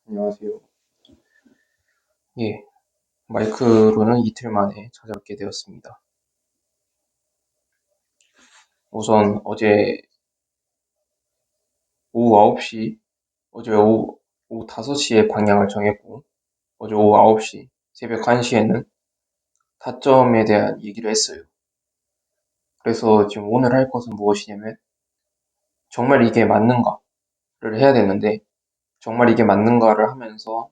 안녕하세요. 예, 마이크로는 이틀 만에 찾아뵙게 되었습니다. 우선 어제 오후 9시, 어제 오후 5시에 방향을 정했고, 어제 오후 9시, 새벽 1시에는 타점에 대한 얘기를 했어요. 그래서 지금 오늘 할 것은 무엇이냐면, 정말 이게 맞는가를 해야 되는데, 정말 이게 맞는가를 하면서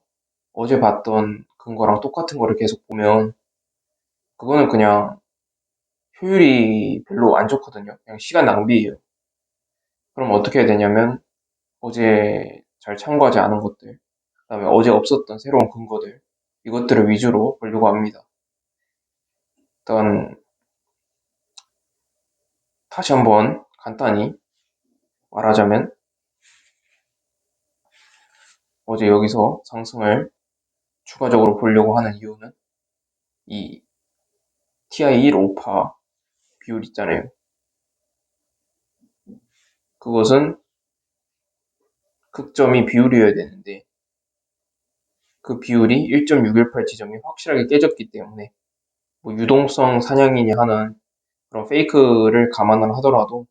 어제 봤던 근거랑 똑같은 거를 계속 보면, 그거는 그냥 효율이 별로 안 좋거든요. 그냥 시간 낭비예요. 그럼 어떻게 해야 되냐면, 어제 잘 참고하지 않은 것들, 그다음에 어제 없었던 새로운 근거들, 이것들을 위주로 보려고 합니다. 일단 다시 한번 간단히 말하자면 어제 여기서 상승을 추가적으로 보려고 하는 이유는 이 TI1 오파 비율 있잖아요. 그것은 극점이 비율이어야 되는데 그 비율이 1.618 지점이 확실하게 깨졌기 때문에 뭐 유동성 사냥이냐 하는 그런 페이크를 감안을 하더라도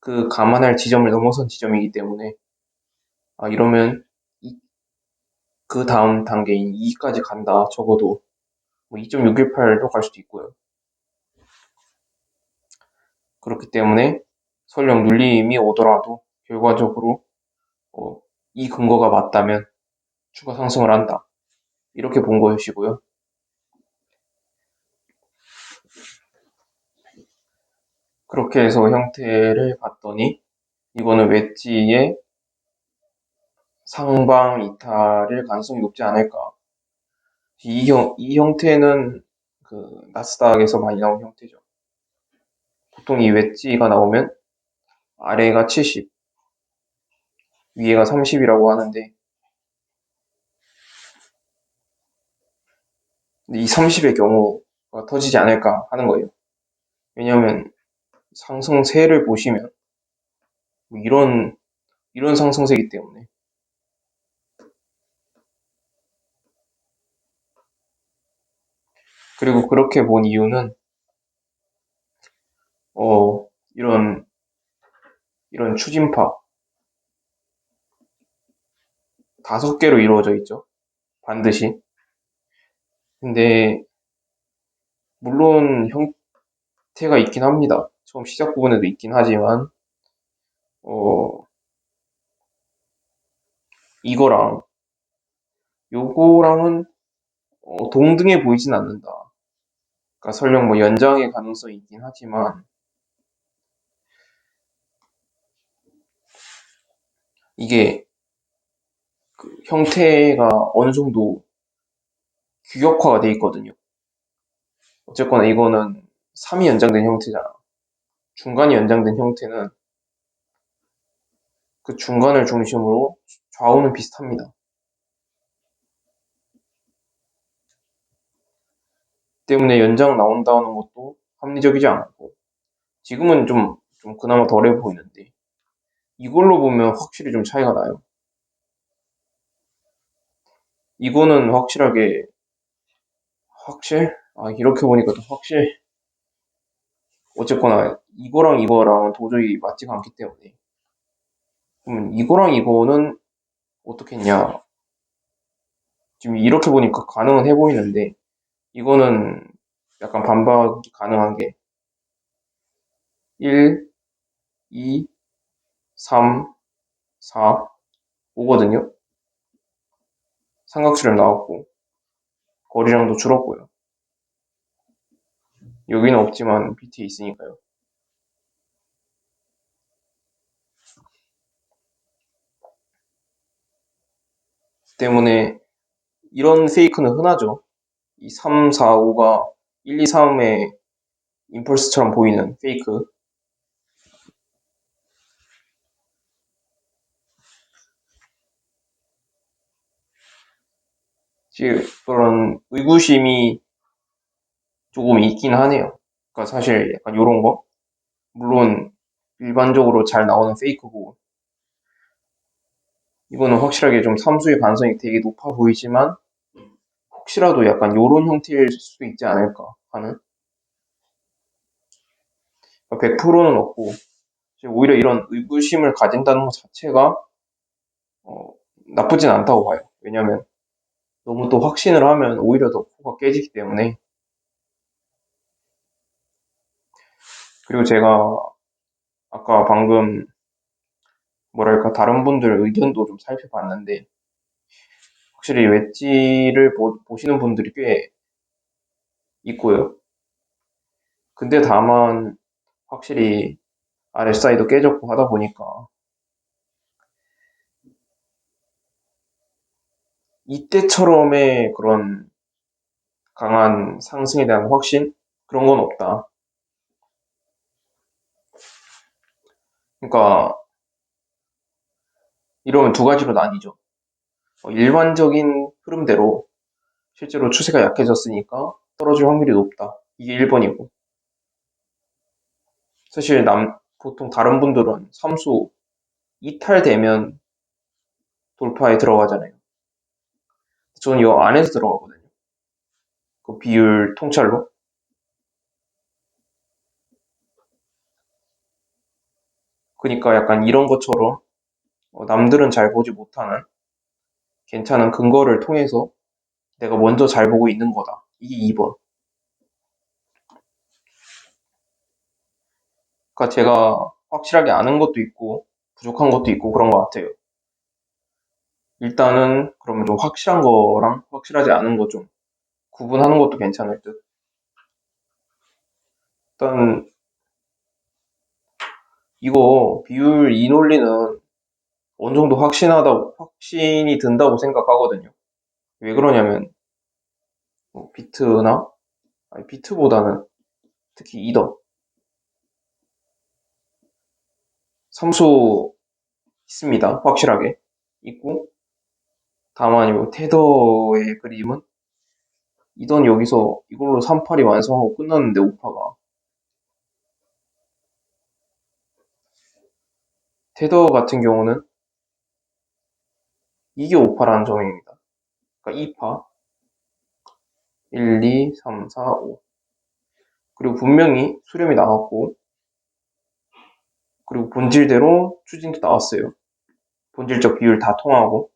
그 감안할 지점을 넘어선 지점이기 때문에 이러면 그 다음 단계인 2까지 간다. 적어도 뭐 2.618도 갈 수도 있고요. 그렇기 때문에 설령 눌림이 오더라도 결과적으로 이 근거가 맞다면 추가 상승을 한다. 이렇게 본 것이고요. 그렇게 해서 형태를 봤더니 이거는 웨지의 상방 이탈일 가능성이 높지 않을까. 이 형태는 그 나스닥에서 많이 나온 형태죠. 보통 이 웨지가 나오면 아래가 70, 위에가 30이라고 하는데 이 30의 경우가 터지지 않을까 하는 거예요. 왜냐하면 상승세를 보시면 뭐 이런 상승세이기 때문에. 그리고 그렇게 본 이유는 어 이런 이런 추진파 5개로 이루어져 있죠. 반드시. 근데 물론 형태가 있긴 합니다. 처음 시작 부분에도 있긴 하지만 어 이거랑 요거랑은 동등해 보이진 않는다. 그러니까 설령 뭐 연장의 가능성이 있긴 하지만 이게 그 형태가 어느 정도 규격화가 돼 있거든요. 어쨌거나 이거는 3이 연장된 형태잖아. 중간이 연장된 형태는 그 중간을 중심으로 좌우는 비슷합니다. 때문에 연장 나온다는 것도 합리적이지 않고 지금은 좀 그나마 덜해 보이는데 이걸로 보면 확실히 좀 차이가 나요. 이거는 확실하게 이렇게 보니까 또 어쨌거나 이거랑 도저히 맞지가 않기 때문에 그러면 이거랑 이거는 어떻게 했냐. 지금 이렇게 보니까 가능은 해 보이는데 이거는 약간 반박이 가능한 게 1, 2, 3, 4, 5거든요. 삼각수렴 나왔고 거리량도 줄었고요. 여기는 없지만 BT에 있으니까요. 때문에 이런 페이크는 흔하죠. 이 3, 4, 5가 1, 2, 3의 임펄스처럼 보이는 페이크. 즉 그런 의구심이 조금 있긴 하네요. 그러니까 사실 약간 요런 거 물론 일반적으로 잘 나오는 페이크고 이거는 확실하게 좀 삼수의 가능성이 되게 높아 보이지만 혹시라도 약간 요런 형태일 수도 있지 않을까 하는 100%는 없고 오히려 이런 의구심을 가진다는 것 자체가 어, 나쁘진 않다고 봐요. 왜냐면 너무 또 확신을 하면 오히려 더 코가 깨지기 때문에. 그리고 제가 아까 방금 뭐랄까 다른 분들 의견도 좀 살펴봤는데 확실히 웨지를 보시는 분들이 꽤 있고요. 근데 다만 확실히 RSI도 깨졌고 하다 보니까 이때처럼의 그런 강한 상승에 대한 확신? 그런 건 없다. 그러니까 이러면 두 가지로 나뉘죠. 일반적인 흐름대로 실제로 추세가 약해졌으니까 떨어질 확률이 높다. 이게 1번이고. 사실 보통 다른 분들은 삼수 이탈되면 돌파에 들어가잖아요. 저는 이 안에서 들어가거든요. 그 비율 통찰로. 그러니까 약간 이런 것처럼 남들은 잘 보지 못하는 괜찮은 근거를 통해서 내가 먼저 잘 보고 있는 거다. 이게 2번. 그러니까 제가 확실하게 아는 것도 있고 부족한 것도 있고 그런 것 같아요. 일단은 그러면 좀 확실한 거랑 확실하지 않은 거 좀 구분하는 것도 괜찮을 듯. 일단 이거 비율 이 논리는 어느 정도 확신이 든다고 생각하거든요. 왜 그러냐면 뭐 비트나 아니 비트보다는 특히 이더 삼수 있습니다. 확실하게 있고 다만 이 테더의 그림은 이던 여기서 이걸로 3팔이 완성하고 끝났는데 5파가 테더 같은 경우는 이게 5파라는 점입니다. 그러니까 2파 1, 2, 3, 4, 5 그리고 분명히 수렴이 나왔고 그리고 본질대로 추진도 나왔어요. 본질적 비율 다 통하고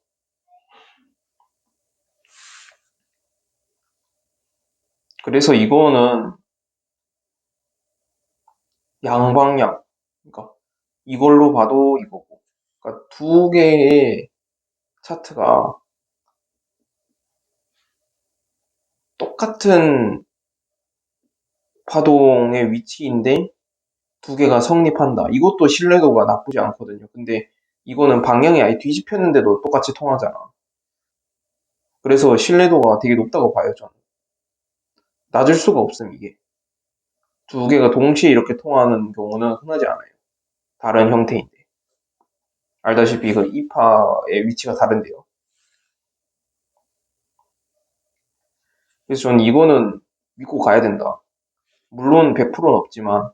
그래서 이거는 양방향 그러니까 이걸로 봐도 이거고 그러니까 두 개의 차트가 똑같은 파동의 위치인데 두 개가 성립한다. 이것도 신뢰도가 나쁘지 않거든요. 근데 이거는 방향이 아예 뒤집혔는데도 똑같이 통하잖아. 그래서 신뢰도가 되게 높다고 봐요, 저는. 낮을 수가 없음, 이게. 두 개가 동시에 이렇게 통하는 경우는 흔하지 않아요. 다른 형태인데. 알다시피 그 이파의 위치가 다른데요. 그래서 저는 이거는 믿고 가야 된다. 물론 100%는 없지만,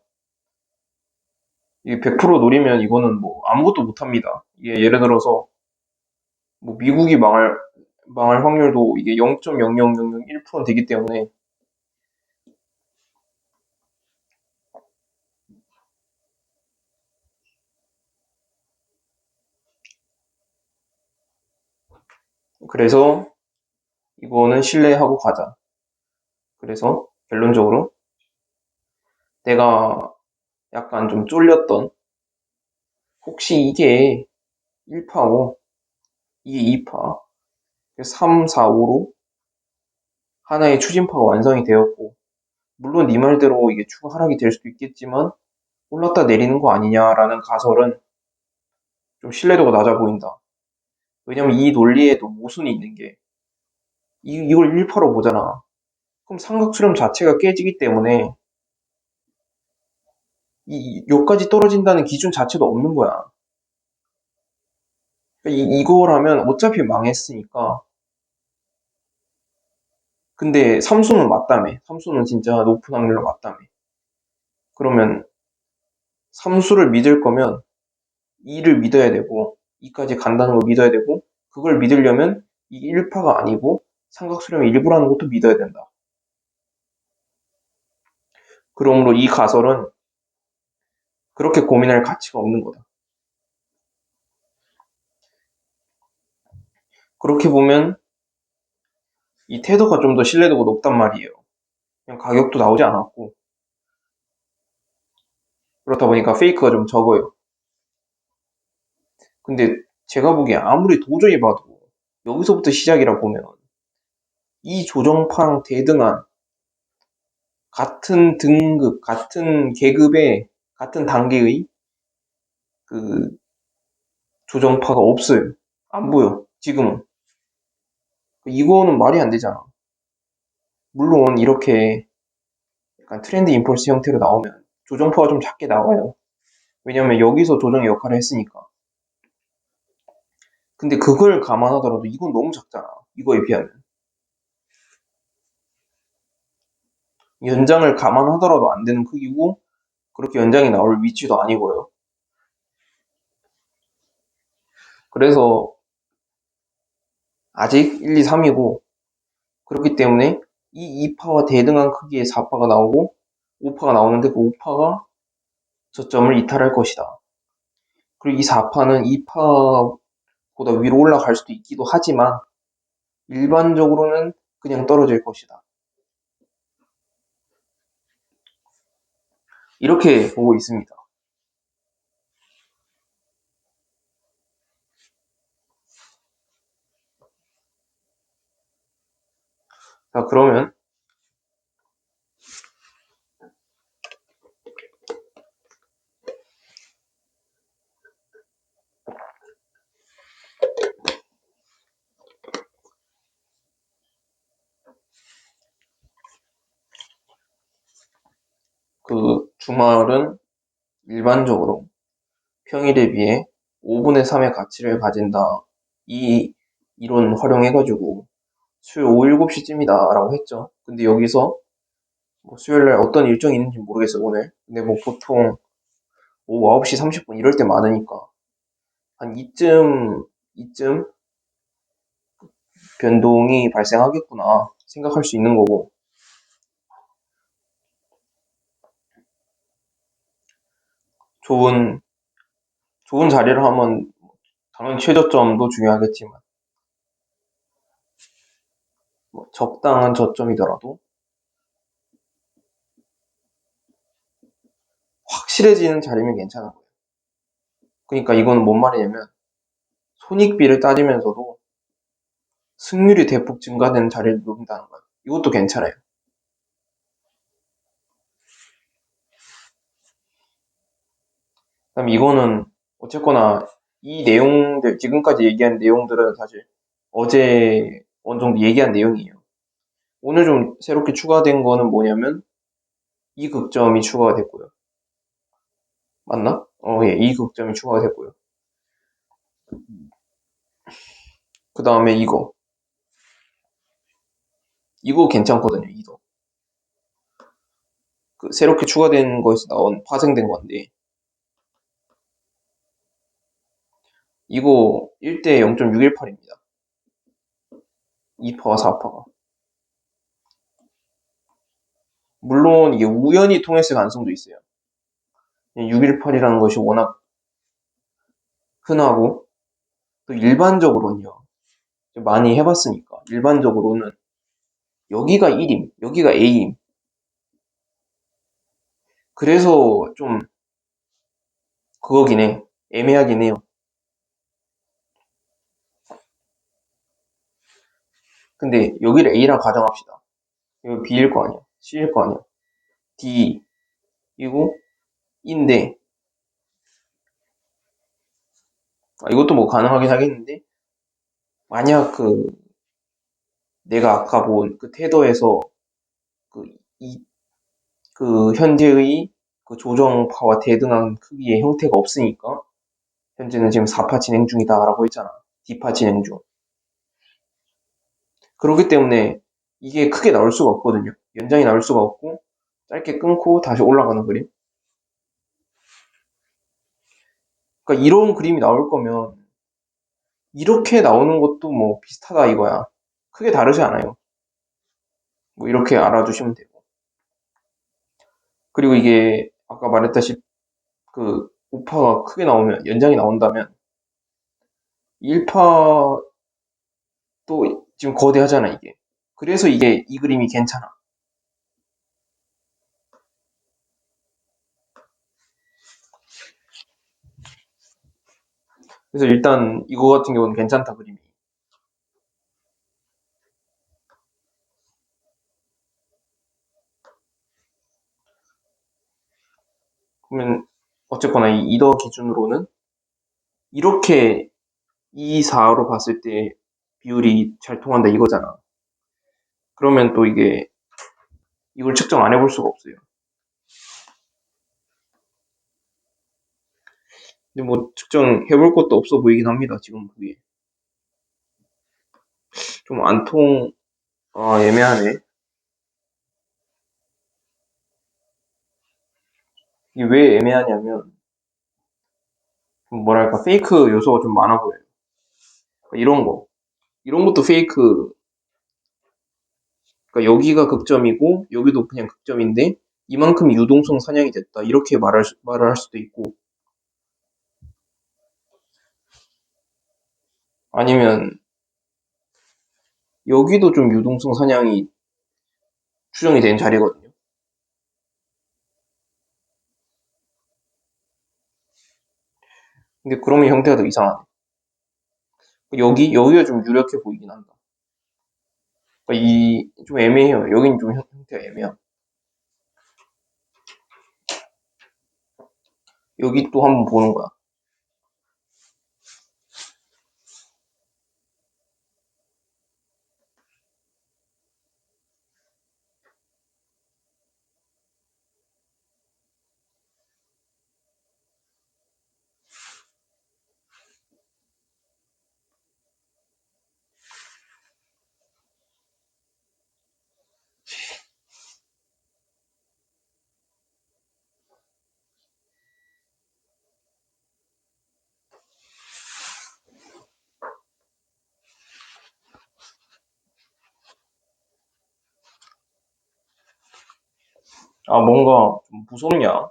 이게 100% 노리면 이거는 뭐 아무것도 못합니다. 이게 예를 들어서 뭐 미국이 망할 확률도 이게 0.00001% 되기 때문에 그래서 이거는 신뢰하고 가자. 그래서 결론적으로 내가 약간 좀 쫄렸던 혹시 이게 1파고 이게 2파 3, 4, 5로 하나의 추진파가 완성이 되었고 물론 네 말대로 이게 추가 하락이 될 수도 있겠지만 올랐다 내리는 거 아니냐라는 가설은 좀 신뢰도가 낮아 보인다. 왜냐면 이 논리에도 모순이 있는 게 이걸 1파로 보잖아. 그럼 삼각수렴 자체가 깨지기 때문에 여기까지 떨어진다는 기준 자체도 없는 거야. 이거라면 어차피 망했으니까. 근데 삼수는 맞다며. 삼수는 진짜 높은 확률로 맞다며. 그러면 삼수를 믿을 거면 2를 믿어야 되고 2까지 간다는 걸 믿어야 되고, 그걸 믿으려면 이게 1파가 아니고 삼각수렴의 일부라는 것도 믿어야 된다. 그러므로 이 가설은 그렇게 고민할 가치가 없는 거다. 그렇게 보면 이 테더가 좀 더 신뢰도가 높단 말이에요. 그냥 가격도 나오지 않았고, 그렇다 보니까 페이크가 좀 적어요. 근데 제가 보기엔 아무리 도저히 봐도 여기서부터 시작이라 보면 이 조정파랑 대등한 같은 등급, 같은 계급의 같은 단계의 그 조정파가 없어요. 안 보여. 지금은. 이거는 말이 안 되잖아. 물론 이렇게 약간 트렌드 임펄스 형태로 나오면 조정파가 좀 작게 나와요. 왜냐면 여기서 조정의 역할을 했으니까. 근데 그걸 감안하더라도 이건 너무 작잖아. 이거에 비하면. 연장을 감안하더라도 안 되는 크기고 그렇게 연장이 나올 위치도 아니고요. 그래서 아직 1, 2, 3이고 그렇기 때문에 이 2파와 대등한 크기의 4파가 나오고 5파가 나오는데 그 5파가 저점을 이탈할 것이다. 그리고 이 4파는 2파보다 위로 올라갈 수도 있기도 하지만 일반적으로는 그냥 떨어질 것이다. 이렇게 보고 있습니다. 자, 그러면 그 주말은 일반적으로 평일에 비해 5분의 3의 가치를 가진다. 이 이론 활용해가지고 수요일 오후 7시쯤이다 라고 했죠. 근데 여기서 뭐 수요일날 어떤 일정이 있는지 모르겠어 오늘. 근데 뭐 보통 오후 9시 30분 이럴 때 많으니까 한 이쯤 변동이 발생하겠구나 생각할 수 있는 거고, 좋은 자리를 하면 당연히 최저점도 중요하겠지만 뭐 적당한 저점이더라도 확실해지는 자리면 괜찮은 거예요. 그러니까 이거는 뭔 말이냐면 손익비를 따지면서도 승률이 대폭 증가되는 자리를 노린다는 거예요. 이것도 괜찮아요. 그다음 이거는 어쨌거나 이 내용들, 지금까지 얘기한 내용들은 사실 어제 어느 정도 얘기한 내용이에요. 오늘 좀 새롭게 추가된 거는 뭐냐면 이 극점이 추가가 됐고요. 맞나? 예, 이 극점이 추가가 됐고요. 그 다음에 이거 괜찮거든요. 이거 그 새롭게 추가된 거에서 나온 파생된 건데 이거 1대 0.618입니다. 2파와 4파가. 물론 이게 우연히 통했을 가능성도 있어요. 618이라는 것이 워낙 흔하고 또 일반적으로는요. 많이 해봤으니까 일반적으로는 여기가 1임, 여기가 A임. 그래서 좀 그거긴 해. 애매하긴 해요. 근데 여기를 A라 가정합시다. 이거 B일 거 아니야. C일 거 아니야. D 이고 E인데 이것도 뭐 가능하긴 하겠는데 만약 내가 아까 본 그 테더에서 그, 이, 그 현재의 그 조정파와 대등한 크기의 형태가 없으니까 현재는 지금 4파 진행 중이다라고 했잖아. D파 진행 중. 그렇기 때문에 이게 크게 나올 수가 없거든요. 연장이 나올 수가 없고 짧게 끊고 다시 올라가는 그림. 그러니까 이런 그림이 나올 거면 이렇게 나오는 것도 뭐 비슷하다 이거야. 크게 다르지 않아요. 뭐 이렇게 알아두시면 되고. 그리고 이게 아까 말했다시피 그 우파가 크게 나오면 연장이 나온다면 1파도 지금 거대하잖아 이게. 그래서 이게 이 그림이 괜찮아. 그래서 일단 이거 같은 경우는 괜찮다 그림이. 그러면 어쨌거나 이 이더 기준으로는 이렇게 2, 4로 봤을 때 비율이 잘 통한다 이거잖아. 그러면 또 이게 이걸 측정 안 해볼 수가 없어요. 근데 뭐 측정해볼 것도 없어 보이긴 합니다. 지금 보기에. 좀 안 애매하네. 이게 왜 애매하냐면 좀 뭐랄까 페이크 요소가 좀 많아 보여요. 그러니까 이런 거. 이런 것도 페이크. 그러니까 여기가 극점이고 여기도 그냥 극점인데 이만큼 유동성 사냥이 됐다. 이렇게 말을 할 수도 있고 아니면 여기도 좀 유동성 사냥이 추정이 된 자리거든요. 근데 그러면 형태가 더 이상하네. 여기가 좀 유력해 보이긴 한다. 그러니까 좀 애매해요. 여긴 좀 형태가 애매함. 여기 또 한번 보는 거야. 아, 뭔가 좀 무섭냐?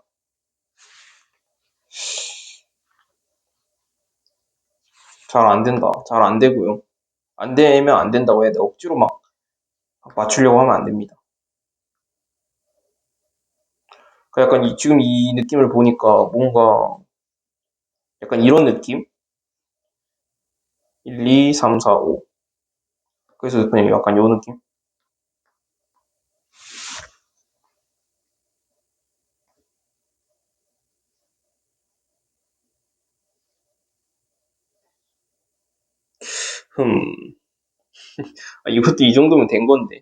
잘 안 된다. 잘 안 되고요. 안 되면 안 된다고 해야 돼. 억지로 막 맞추려고 하면 안 됩니다. 그러니까 약간 지금 이 느낌을 보니까 뭔가 약간 이런 느낌? 1, 2, 3, 4, 5. 그래서 그냥 약간 요 느낌? 흠. 아, 이것도 이 정도면 된 건데.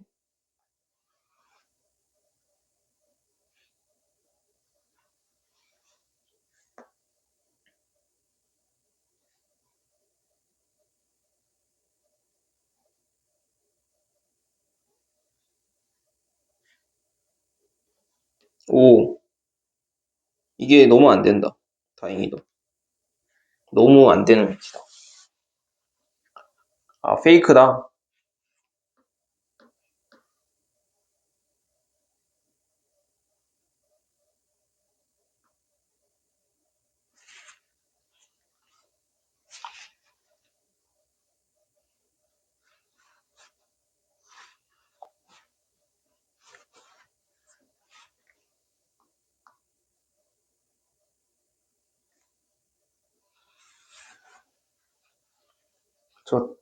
오, 이게 너무 안 된다. 다행히도. 너무 안 되는 위치다. 아, 페이크다.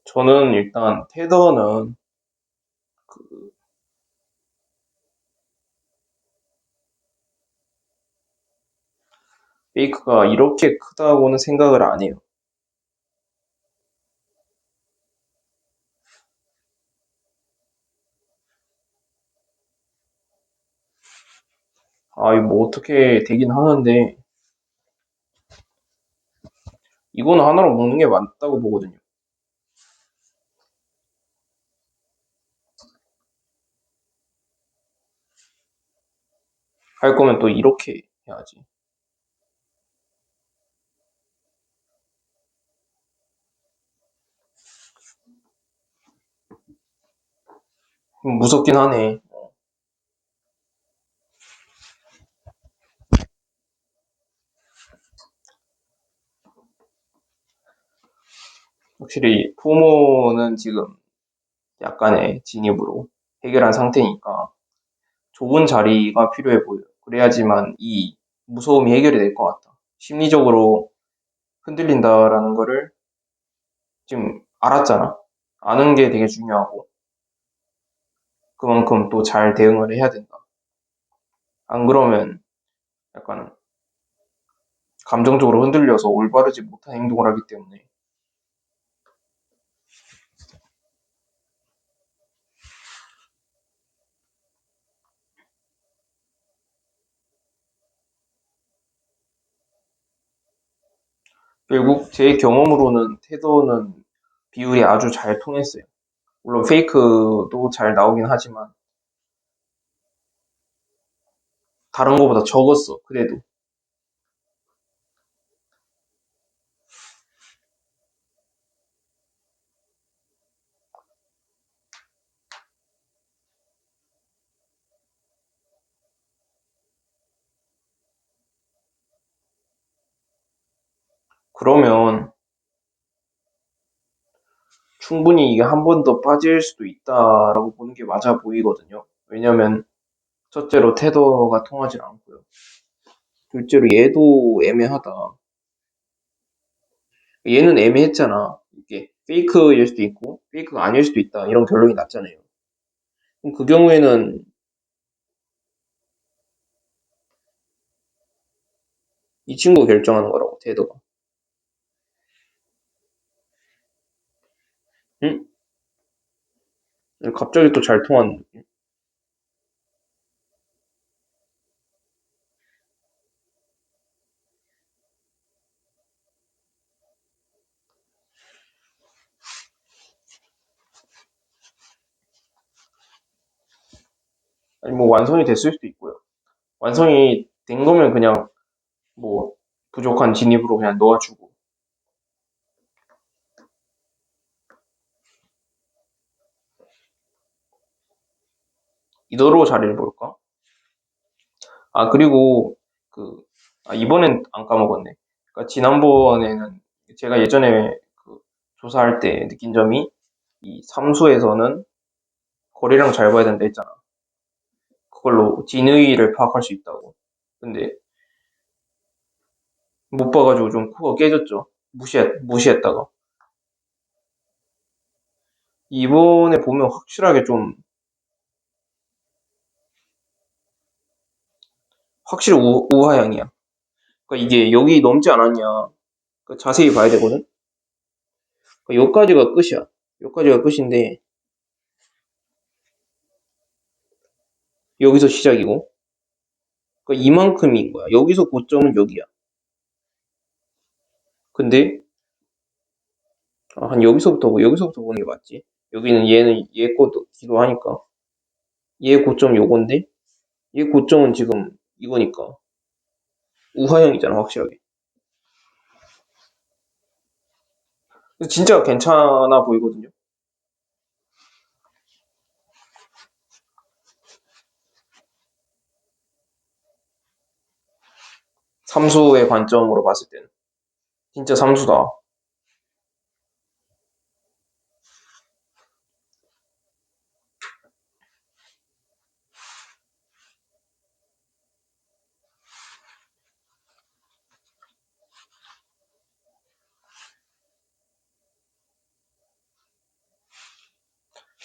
저는 일단 테더는 페이크가 이렇게 크다고는 생각을 안 해요. 아, 이거 뭐 어떻게 되긴 하는데, 이거는 하나로 먹는 게 맞다고 보거든요. 할 거면 또 이렇게 해야지. 무섭긴 하네. 확실히 포모는 지금 약간의 진입으로 해결한 상태니까 좋은 자리가 필요해 보여요. 그래야지만 이 무서움이 해결이 될 것 같다. 심리적으로 흔들린다라는 거를 지금 알았잖아. 아는 게 되게 중요하고 그만큼 또 잘 대응을 해야 된다. 안 그러면 약간 감정적으로 흔들려서 올바르지 못한 행동을 하기 때문에 결국 제 경험으로는 태도는 비율이 아주 잘 통했어요. 물론 페이크도 잘 나오긴 하지만 다른 거보다 적었어. 그래도 그러면 충분히 이게 한 번 더 빠질 수도 있다라고 보는 게 맞아 보이거든요. 왜냐면 첫째로 태도가 통하지 않고요. 둘째로 얘도 애매하다. 얘는 애매했잖아. 이게 페이크일 수도 있고 페이크가 아닐 수도 있다. 이런 결론이 났잖아요. 그럼 그 경우에는 이 친구가 결정하는 거라고 태도가. 응? 갑자기 또 잘 통하는 느낌. 아니 뭐 완성이 됐을 수도 있고요. 완성이 된 거면 그냥 뭐 부족한 진입으로 그냥 놓아주고 이대로 자리를 볼까? 아 그리고 그 이번엔 안 까먹었네. 그러니까 지난번에는 제가 예전에 그 조사할 때 느낀 점이 이 삼수에서는 거리랑 잘 봐야 된다 했잖아. 그걸로 진의를 파악할 수 있다고. 근데 못 봐가지고 좀 코가 깨졌죠. 무시했다가. 이번에 보면 확실하게 좀, 확실히 우하향이야. 그러니까 이게 여기 넘지 않았냐. 그러니까 자세히 봐야 되거든. 그러니까 여기까지가 끝이야. 여기까지가 끝인데, 여기서 시작이고, 그러니까 이만큼인 거야. 여기서 고점은 여기야. 근데, 한 여기서부터 보는 게 맞지. 여기는 얘는 얘 거기도 하니까. 얘 고점 요건데, 얘 고점은 지금 이거니까. 우하향이잖아, 확실하게. 진짜 괜찮아 보이거든요. 삼수의 관점으로 봤을 때는. 진짜 삼수다.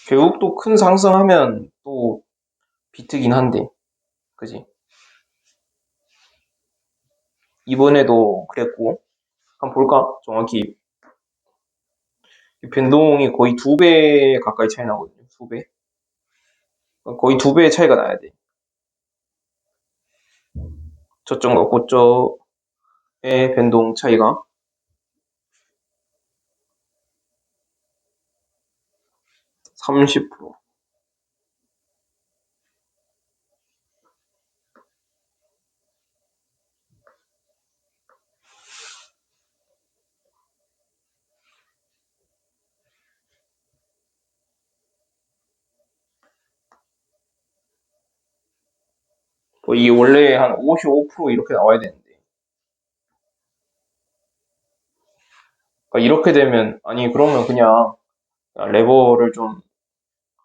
결국 또 큰 상승하면 또 비트긴 한데, 그지? 이번에도 그랬고, 한번 볼까? 정확히 변동이 거의 두 배 가까이 차이 나거든요. 두 배. 거의 두 배의 차이가 나야 돼. 저점과 고점의 변동 차이가 30%. 뭐 이게 원래 한 55% 이렇게 나와야 되는데. 그러니까 이렇게 되면, 아니, 그러면 그냥 레버를 좀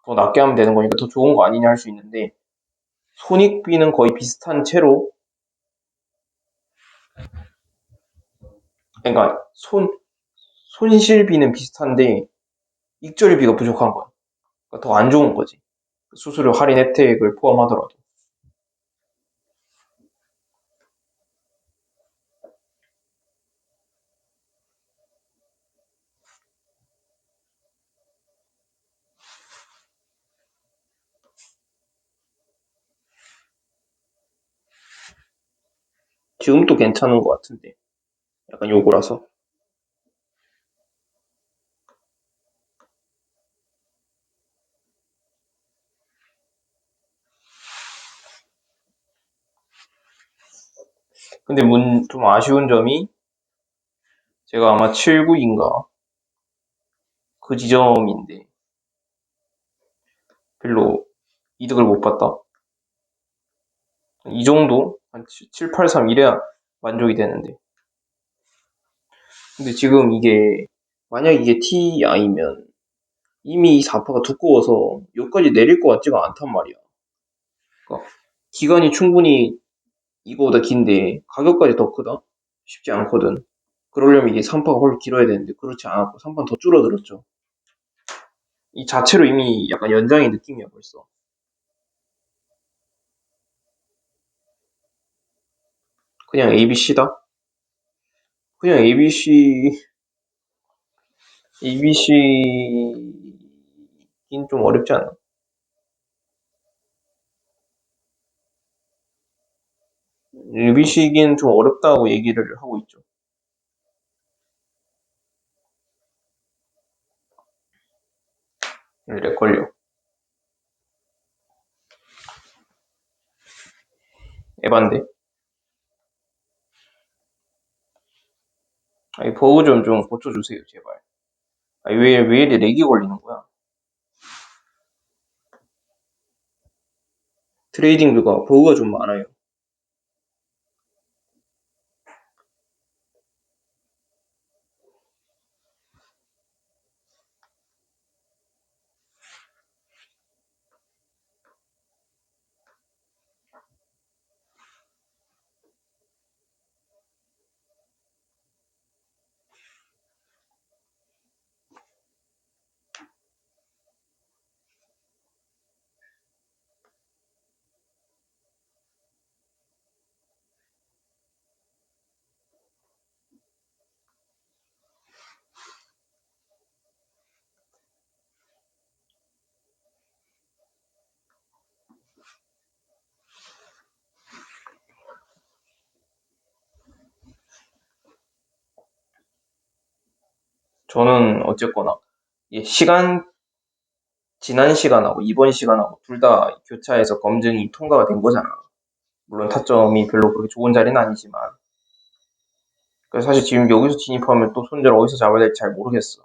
더 낮게 하면 되는 거니까 더 좋은 거 아니냐 할 수 있는데, 손익비는 거의 비슷한 채로, 그러니까 손실비는 비슷한데, 익절비가 부족한 거야. 그러니까 더 안 좋은 거지. 수수료 할인 혜택을 포함하더라도. 지금도 괜찮은 것 같은데. 약간 요거라서. 근데 좀 아쉬운 점이, 제가 아마 79인가 그 지점인데, 별로 이득을 못 봤다. 이 정도? 한 7, 8, 3 이래야 만족이 되는데. 근데 지금 이게, 만약 이게 TI면 이미 4파가 두꺼워서 여기까지 내릴 것 같지가 않단 말이야. 그러니까 기간이 충분히 이거보다 긴데 가격까지 더 크다? 쉽지 않거든. 그러려면 이게 3파가 훨씬 길어야 되는데 그렇지 않았고 3파는 더 줄어들었죠. 이 자체로 이미 약간 연장의 느낌이야 벌써. 그냥 ABC다? 그냥 ABC긴 좀 어렵지 않아? ABC긴 좀 어렵다고 얘기를 하고 있죠. 렉 걸려. 에반데. 아니, 버그 좀 고쳐주세요, 제발. 아니, 왜 이래 렉이 걸리는 거야? 트레이딩 뷰가 버그가 좀 많아요. 저는 어쨌거나, 지난 시간하고 이번 시간하고 둘 다 교차해서 검증이 통과가 된 거잖아. 물론 타점이 별로 그렇게 좋은 자리는 아니지만. 그래서 사실 지금 여기서 진입하면 또 손절 어디서 잡아야 될지 잘 모르겠어.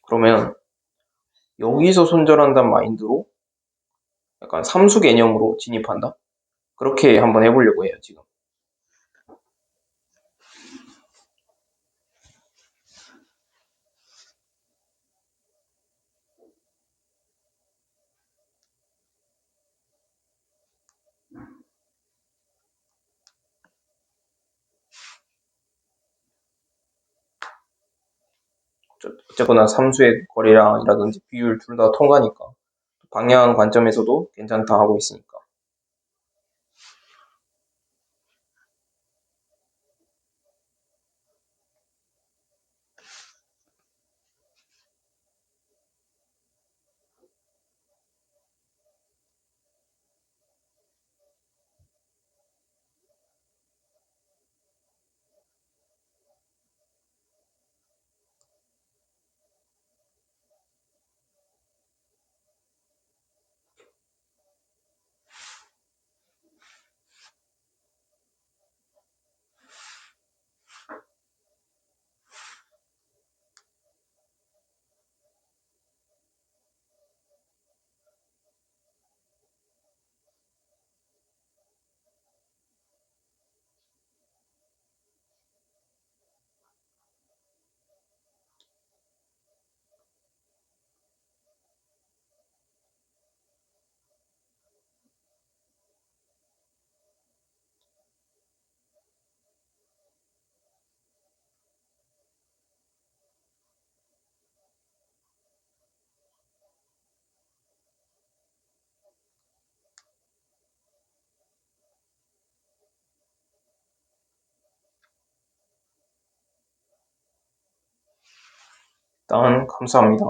그러면 여기서 손절한다는 마인드로 약간 삼수 개념으로 진입한다? 그렇게 한번 해보려고 해요, 지금. 어쨌거나 삼수의 거래량이라든지 비율 둘 다 통과니까. 방향 관점에서도 괜찮다 하고 있으니까. 일단 감사합니다.